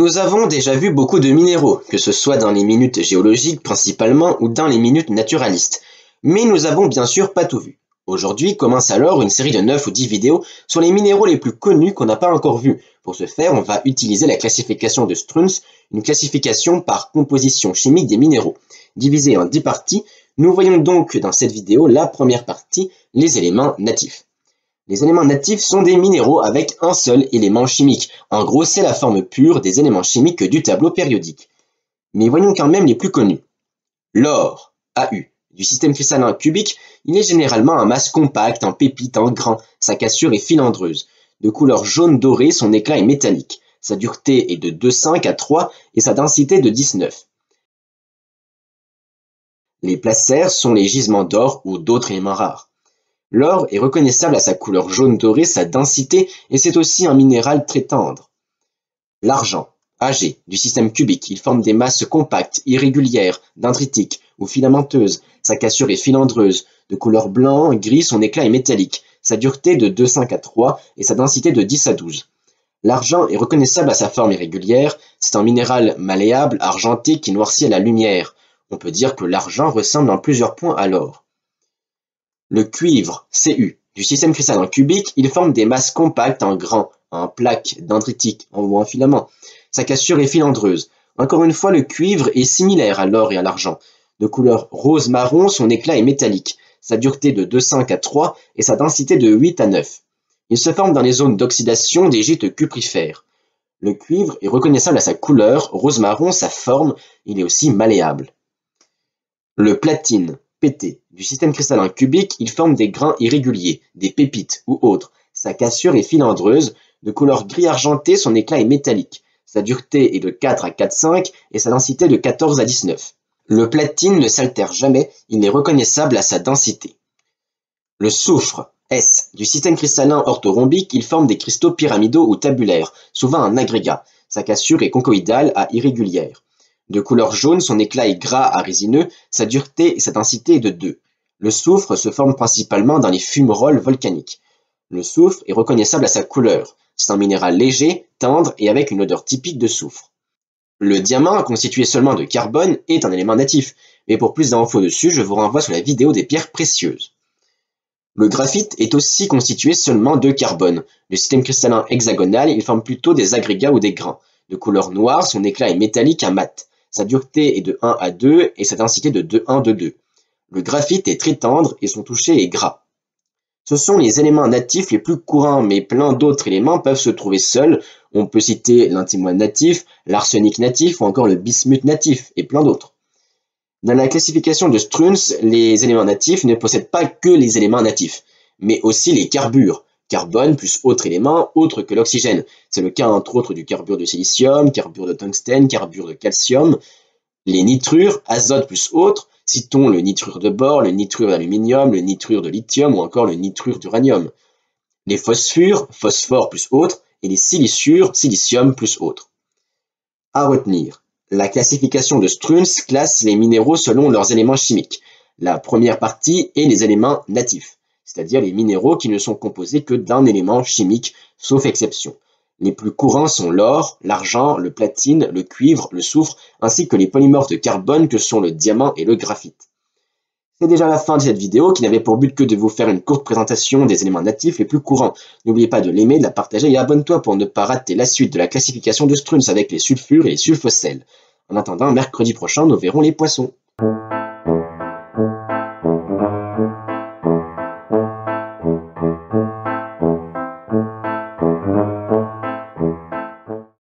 Nous avons déjà vu beaucoup de minéraux, que ce soit dans les minutes géologiques principalement ou dans les minutes naturalistes. Mais nous avons bien sûr pas tout vu. Aujourd'hui commence alors une série de 9 ou 10 vidéos sur les minéraux les plus connus qu'on n'a pas encore vus. Pour ce faire, on va utiliser la classification de Strunz, une classification par composition chimique des minéraux. Divisée en 10 parties, nous voyons donc dans cette vidéo la première partie, les éléments natifs. Les éléments natifs sont des minéraux avec un seul élément chimique. En gros, c'est la forme pure des éléments chimiques du tableau périodique. Mais voyons quand même les plus connus. L'or, AU, du système cristallin cubique, il est généralement en masse compacte, en pépites, en grains. Sa cassure est filandreuse. De couleur jaune doré, son éclat est métallique. Sa dureté est de 2,5 à 3 et sa densité de 19. Les placers sont les gisements d'or ou d'autres éléments rares. L'or est reconnaissable à sa couleur jaune dorée, sa densité, et c'est aussi un minéral très tendre. L'argent, Ag, du système cubique, il forme des masses compactes, irrégulières, dendritiques ou filamenteuses. Sa cassure est filandreuse, de couleur blanc, gris, son éclat est métallique. Sa dureté de 2,5 à 3 et sa densité de 10 à 12. L'argent est reconnaissable à sa forme irrégulière, c'est un minéral malléable, argenté qui noircit à la lumière. On peut dire que l'argent ressemble en plusieurs points à l'or. Le cuivre, Cu, du système cristallin cubique, il forme des masses compactes en grains, en plaques, dendritiques ou en filaments. Sa cassure est filandreuse. Encore une fois, le cuivre est similaire à l'or et à l'argent. De couleur rose-marron, son éclat est métallique. Sa dureté de 2,5 à 3 et sa densité de 8 à 9. Il se forme dans les zones d'oxydation des gîtes cuprifères. Le cuivre est reconnaissable à sa couleur, rose-marron, sa forme, il est aussi malléable. Le platine, Pt, du système cristallin cubique, il forme des grains irréguliers, des pépites ou autres. Sa cassure est filandreuse, de couleur gris argenté, son éclat est métallique. Sa dureté est de 4 à 4,5 et sa densité de 14 à 19. Le platine ne s'altère jamais, il est reconnaissable à sa densité. Le soufre, S, du système cristallin orthorhombique, il forme des cristaux pyramidaux ou tabulaires, souvent en agrégat. Sa cassure est conchoïdale à irrégulière. De couleur jaune, son éclat est gras à résineux, sa dureté et sa densité est de 2. Le soufre se forme principalement dans les fumerolles volcaniques. Le soufre est reconnaissable à sa couleur. C'est un minéral léger, tendre et avec une odeur typique de soufre. Le diamant, constitué seulement de carbone, est un élément natif, mais pour plus d'infos dessus, je vous renvoie sur la vidéo des pierres précieuses. Le graphite est aussi constitué seulement de carbone. Le système cristallin hexagonal, il forme plutôt des agrégats ou des grains. De couleur noire, son éclat est métallique à mat. Sa dureté est de 1 à 2 et sa densité de 2,1 de 2. Le graphite est très tendre et son toucher est gras. Ce sont les éléments natifs les plus courants, mais plein d'autres éléments peuvent se trouver seuls. On peut citer l'antimoine natif, l'arsenic natif ou encore le bismuth natif et plein d'autres. Dans la classification de Strunz, les éléments natifs ne possèdent pas que les éléments natifs, mais aussi les carbures. Carbone plus autres éléments autres que l'oxygène. C'est le cas entre autres du carbure de silicium, carbure de tungstène, carbure de calcium. Les nitrures, azote plus autres, citons le nitrure de bore, le nitrure d'aluminium, le nitrure de lithium ou encore le nitrure d'uranium. Les phosphures, phosphore plus autres, et les siliciures, silicium plus autres. À retenir, la classification de Strunz classe les minéraux selon leurs éléments chimiques. La première partie est les éléments natifs, c'est-à-dire les minéraux qui ne sont composés que d'un élément chimique, sauf exception. Les plus courants sont l'or, l'argent, le platine, le cuivre, le soufre, ainsi que les polymorphes de carbone que sont le diamant et le graphite. C'est déjà la fin de cette vidéo qui n'avait pour but que de vous faire une courte présentation des éléments natifs les plus courants. N'oubliez pas de l'aimer, de la partager et abonne-toi pour ne pas rater la suite de la classification de Strunz avec les sulfures et les sulfosels. En attendant, mercredi prochain, nous verrons les poissons.